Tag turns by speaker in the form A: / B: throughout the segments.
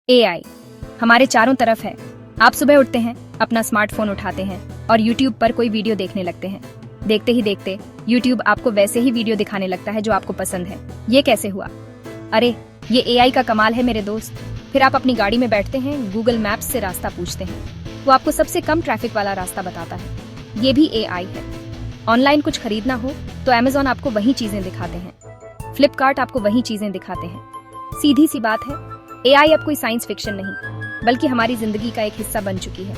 A: AI हमारे चारों तरफ है। आप सुबह उठते हैं, अपना स्मार्टफोन उठाते हैं और यूट्यूब पर कोई वीडियो देखने लगते हैं। देखते ही देखते यूट्यूब आपको वैसे ही वीडियो दिखाने लगता है जो आपको पसंद है। ये कैसे हुआ? अरे ये एआई का कमाल है मेरे दोस्त। फिर आप अपनी गाड़ी में बैठते हैं, गूगल मैप्स से रास्ता पूछते हैं, वो आपको सबसे कम ट्रैफिक वाला रास्ता बताता है। ये भी एआई है। ऑनलाइन कुछ खरीदना हो तो अमेज़न आपको वही चीजें दिखाते हैं, फ्लिपकार्ट आपको वही चीजें दिखाते हैं। सीधी सी बात है, एआई अब कोई साइंस फिक्शन नहीं बल्कि हमारी जिंदगी का एक हिस्सा बन चुकी है।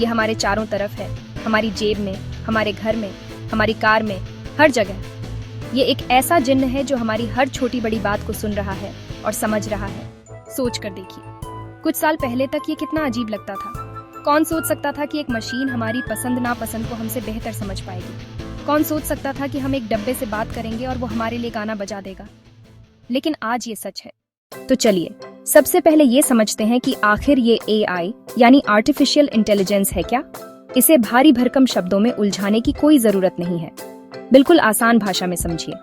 A: ये हमारे चारों तरफ है, हमारी जेब में, हमारे घर में, हमारी कार में, हर जगह। ये एक ऐसा जिन्न है जो हमारी हर छोटी बड़ी बात को सुन रहा है और समझ रहा है। सोच कर देखिए, कुछ साल पहले तक ये कितना अजीब लगता था। कौन सोच सकता था कि एक मशीन हमारी पसंद नापसंद को हमसे बेहतर समझ पाएगी? कौन सोच सकता था कि हम एक डब्बे से बात करेंगे और वो हमारे लिए गाना बजा देगा? लेकिन आज ये सच है। तो चलिए सबसे पहले ये समझते हैं कि आखिर ये एआई यानी आर्टिफिशियल इंटेलिजेंस है क्या। इसे भारी भरकम शब्दों में उलझाने की कोई जरूरत नहीं है। बिल्कुल आसान भाषा में समझिए।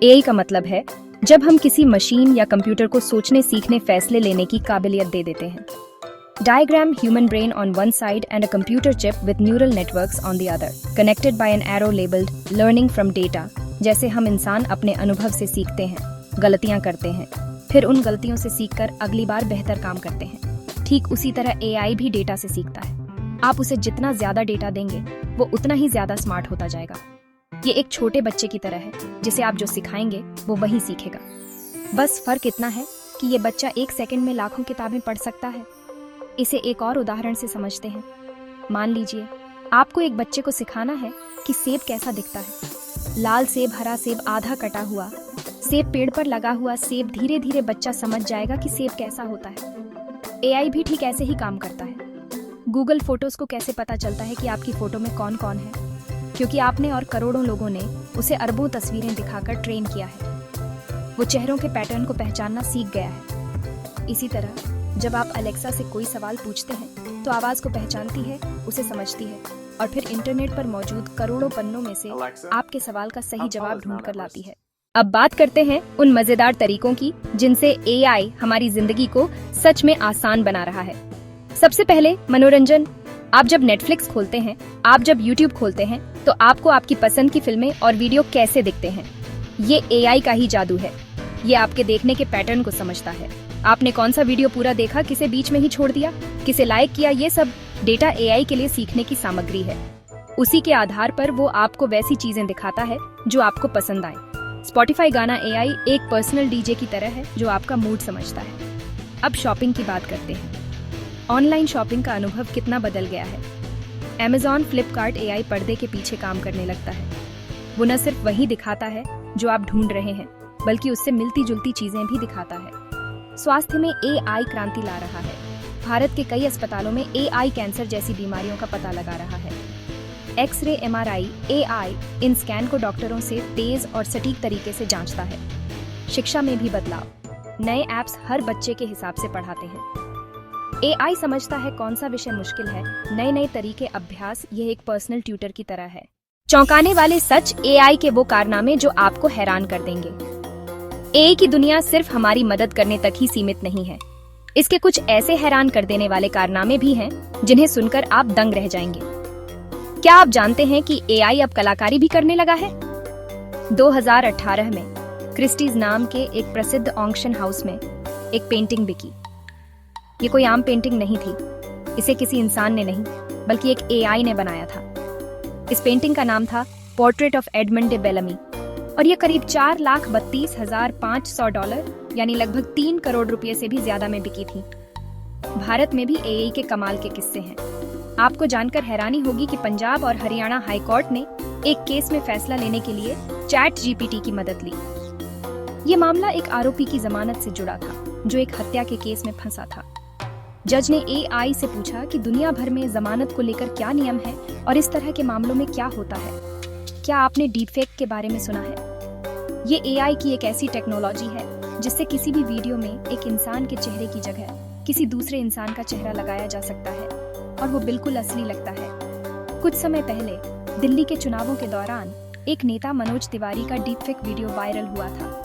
A: एआई का मतलब है जब हम किसी मशीन या कंप्यूटर को सोचने, सीखने, फैसले लेने की काबिलियत दे देते हैं। Diagram: human brain on one side and a computer chip with neural networks on the other, connected by an arrow labeled learning from data। जैसे हम इंसान अपने अनुभव से सीखते हैं, गलतियां करते हैं, फिर उन गलतियों से सीखकर अगली बार बेहतर काम करते हैं। ठीक उसी तरह एआई भी डेटा से सीखता है। आप उसे जितना ज्यादा डेटा देंगे वो उतना ही ज्यादा स्मार्ट होता जाएगा। ये एक छोटे बच्चे की तरह है, जिसे आप जो सिखाएंगे वो वही सीखेगा। बस फर्क इतना है कि ये बच्चा 1 सेकंड में लाखों किताबें पढ़ सकता है। इसे एक और उदाहरण से समझते हैं। मान लीजिए आपको एक बच्चे को सिखाना है कि सेब कैसा दिखता है। लाल सेब, हरा सेब, आधा कटा हुआ सेब, पेड़ पर लगा हुआ सेब। धीरे धीरे बच्चा समझ जाएगा कि सेब कैसा होता है। एआई भी ठीक ऐसे ही काम करता है। गूगल फोटोज को कैसे पता चलता है कि आपकी फोटो में कौन कौन है? क्योंकि आपने और करोड़ों लोगों ने उसे अरबों तस्वीरें दिखाकर ट्रेन किया है। वो चेहरों के पैटर्न को पहचानना सीख गया है। इसी तरह जब आप अलेक्सा से कोई सवाल पूछते हैं तो आवाज को पहचानती है, उसे समझती है और फिर इंटरनेट पर मौजूद करोड़ों पन्नों में से आपके सवाल का सही जवाब ढूंढ कर लाती है। अब बात करते हैं उन मजेदार तरीकों की जिनसे एआई हमारी जिंदगी को सच में आसान बना रहा है। सबसे पहले मनोरंजन। आप जब नेटफ्लिक्स खोलते हैं, आप जब यूट्यूब खोलते हैं तो आपको आपकी पसंद की फिल्में और वीडियो कैसे दिखते हैं? ये एआई का ही जादू है। ये आपके देखने के पैटर्न को समझता है। आपने कौन सा वीडियो पूरा देखा, किसे बीच में ही छोड़ दिया, किसे लाइक किया, ये सब डेटा एआई के लिए सीखने की सामग्री है। उसी के आधार पर वो आपको वैसी चीजें दिखाता है जो आपको पसंद आए। स्पॉटिफाई गाना एआई एक पर्सनल डीजे की तरह है जो आपका मूड समझता है। अब शॉपिंग की बात करते हैं। ऑनलाइन शॉपिंग का अनुभव कितना बदल गया है। अमेज़न, फ्लिपकार्ट एआई पर्दे के पीछे काम करने लगता है। वो न सिर्फ वही दिखाता है जो आप ढूंढ रहे हैं, बल्कि उससे मिलती जुलती चीजें भी दिखाता है। स्वास्थ्य में एआई क्रांति ला रहा है। भारत के कई अस्पतालों में एआई कैंसर जैसी बीमारियों का पता लगा रहा है। एक्सरे, एमआरआई, एआई इन स्कैन को डॉक्टरों से तेज और सटीक तरीके से जांचता है। शिक्षा में भी बदलाव। नए ऐप्स हर बच्चे के हिसाब से पढ़ाते हैं। एआई समझता है कौन सा विषय मुश्किल है। नए नए तरीके अभ्यास, यह एक पर्सनल ट्यूटर की तरह है। चौंकाने वाले सच, एआई के वो कारनामे जो आपको हैरान कर देंगे। एआई की दुनिया सिर्फ हमारी मदद करने तक ही सीमित नहीं है। इसके कुछ ऐसे हैरान कर देने वाले कारनामे भी हैं जिन्हें सुनकर आप दंग रह जाएंगे। क्या आप जानते हैं कि एआई अब कलाकारी भी करने लगा है? 2018 में क्रिस्टीज नाम के एक प्रसिद्ध ऑक्शन हाउस में एक पेंटिंग बिकी। ये कोई आम पेंटिंग नहीं थी। इसे किसी इंसान ने नहीं बल्कि एक एआई ने बनाया था। इस पेंटिंग का नाम था पोर्ट्रेट ऑफ एडमंड डे बेलमी और ये करीब $4,32,500 यानी लगभग 3 करोड़ रुपए से भी ज्यादा में बिकी थी। भारत में भी एआई के कमाल के किस्से हैं। आपको जानकर हैरानी होगी कि पंजाब और हरियाणा हाई कोर्ट ने एक केस में फैसला लेने के लिए चैट जीपीटी की मदद ली। ये मामला एक आरोपी की जमानत से जुड़ा था जो एक हत्या के केस में फंसा था। जज ने एआई से पूछा कि दुनिया भर में जमानत को लेकर क्या नियम है और इस तरह के मामलों में क्या होता है। क्या आपने डीपफेक के बारे में सुना है? ये एआई की एक ऐसी टेक्नोलॉजी है जिससे किसी भी वीडियो में एक इंसान के चेहरे की जगह किसी दूसरे इंसान का चेहरा लगाया जा सकता है और वो बिल्कुल असली लगता है। कुछ समय पहले दिल्ली के चुनावों के दौरान एक नेता मनोज तिवारी का डीपफेक वीडियो वायरल हुआ था।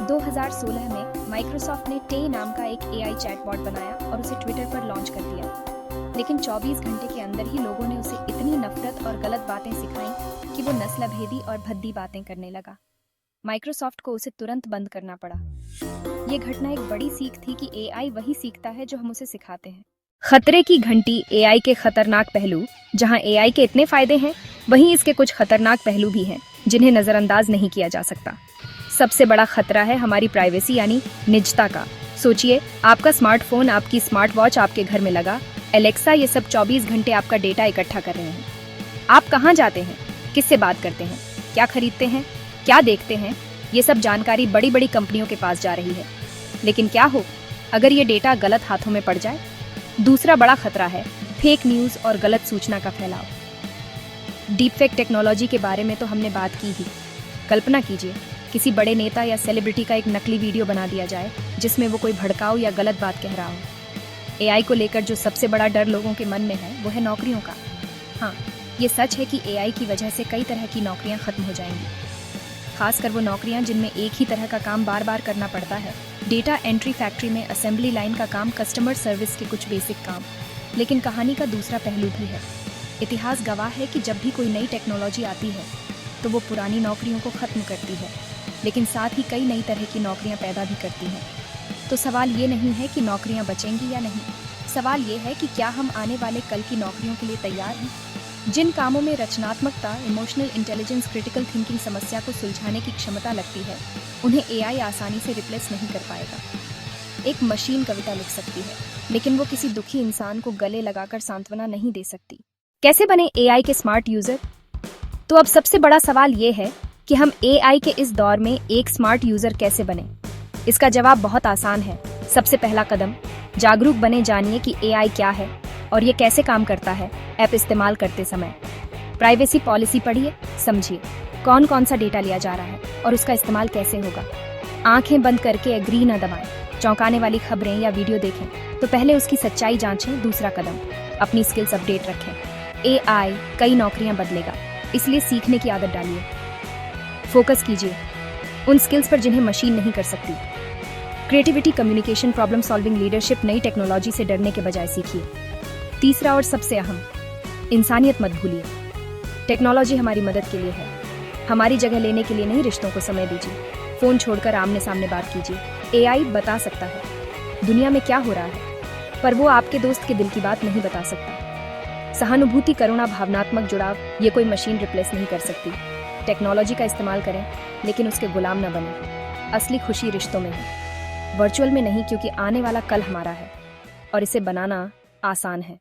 A: 2016 में माइक्रोसॉफ्ट ने टे नाम का एक एआई चैटबॉट बनाया और उसे ट्विटर पर लॉन्च कर दिया। लेकिन 24 घंटे के अंदर ही लोगों ने उसे इतनी नफरत और गलत बातें सिखाई कि वो नस्लभेदी और भद्दी बातें करने लगा। माइक्रोसॉफ्ट को उसे तुरंत बंद करना पड़ा। ये घटना एक बड़ी सीख थी कि एआई वही सीखता है जो हम उसे सिखाते हैं। खतरे की घंटी एआई के खतरनाक पहलू। जहां एआई के इतने फायदे हैं, वहीं इसके कुछ खतरनाक पहलू भी हैं जिन्हें नजरअंदाज नहीं किया जा सकता। सबसे बड़ा खतरा है हमारी प्राइवेसी यानी निजता का। सोचिए, आपका स्मार्टफोन, आपकी स्मार्ट वॉच आपके घर में लगा, एलेक्सा, ये सब 24 घंटे आपका डेटा इकट्ठा कर रहे हैं। आप कहाँ जाते हैं, किससे बात करते हैं, क्या खरीदते हैं, क्या देखते हैं, ये सब जानकारी बड़ी बड़ी कंपनियों के पास जा रही है। लेकिन क्या हो अगर ये डेटा गलत हाथों में पड़ जाए? दूसरा बड़ा खतरा है फेक न्यूज़ और गलत सूचना का फैलाव। डीपफेक टेक्नोलॉजी के बारे में तो हमने बात की ही। कल्पना कीजिए, किसी बड़े नेता या सेलिब्रिटी का एक नकली वीडियो बना दिया जाए जिसमें वो कोई भड़काऊ या गलत बात कह रहा हो। एआई को लेकर जो सबसे बड़ा डर लोगों के मन में है वो है नौकरियों का। हाँ, ये सच है कि एआई की वजह से कई तरह की नौकरियां खत्म हो जाएंगी, खासकर वो नौकरियां जिनमें एक ही तरह का काम बार बार करना पड़ता है। डेटा एंट्री फैक्ट्री में असेंबली लाइन का काम, कस्टमर सर्विस के कुछ बेसिक काम। लेकिन कहानी का दूसरा पहलू भी है। इतिहास गवाह है कि जब भी कोई नई टेक्नोलॉजी आती है तो वो पुरानी नौकरियों को खत्म करती है, लेकिन साथ ही कई नई तरह की नौकरियां पैदा भी करती हैं। तो सवाल ये नहीं है कि नौकरियां बचेंगी या नहीं, सवाल ये है कि क्या हम आने वाले कल की नौकरियों के लिए तैयार हैं। जिन कामों में रचनात्मकता, इमोशनल इंटेलिजेंस, क्रिटिकल थिंकिंग, समस्या को सुलझाने की क्षमता लगती है, उन्हें एआई आसानी से रिप्लेस नहीं कर पाएगा। एक मशीन कविता लिख सकती है, लेकिन वो किसी दुखी इंसान को गले लगाकर सांत्वना नहीं दे सकती। कैसे बने एआई के स्मार्ट यूजर? तो अब सबसे बड़ा सवाल ये है कि हम एआई के इस दौर में एक स्मार्ट यूजर कैसे बने। इसका जवाब बहुत आसान है। सबसे पहला कदम, जागरूक बने, जानिए कि एआई क्या है और ये कैसे काम करता है। ऐप इस्तेमाल करते समय प्राइवेसी पॉलिसी पढ़िए, समझिए कौन कौन सा डेटा लिया जा रहा है और उसका इस्तेमाल कैसे होगा। आंखें बंद करके एग्री न दबाएं। चौंकाने वाली खबरें या वीडियो देखें तो पहले उसकी सच्चाई जांचें। दूसरा कदम, अपनी स्किल्स अपडेट रखें। एआई कई नौकरियां बदलेगा, इसलिए सीखने की आदत डालिए। फोकस कीजिए उन स्किल्स पर जिन्हें मशीन नहीं कर सकती। Creativity, communication, problem solving, leadership, नई टेक्नोलॉजी से डरने के बजाय सीखिए। तीसरा और सबसे अहम, इंसानियत मत भूलिए। टेक्नोलॉजी हमारी मदद के लिए है, हमारी जगह लेने के लिए नहीं। रिश्तों को समय दीजिए, फोन छोड़कर आमने सामने बात कीजिए। एआई बता सकता है दुनिया में क्या हो रहा है, पर वो आपके दोस्त के दिल की बात नहीं बता सकता। सहानुभूति, करुणा, भावनात्मक जुड़ाव, ये कोई मशीन रिप्लेस नहीं कर सकती। टेक्नोलॉजी का इस्तेमाल करें, लेकिन उसके गुलाम न बने। असली खुशी रिश्तों में है, वर्चुअल में नहीं, क्योंकि आने वाला कल हमारा है और इसे बनाना आसान है।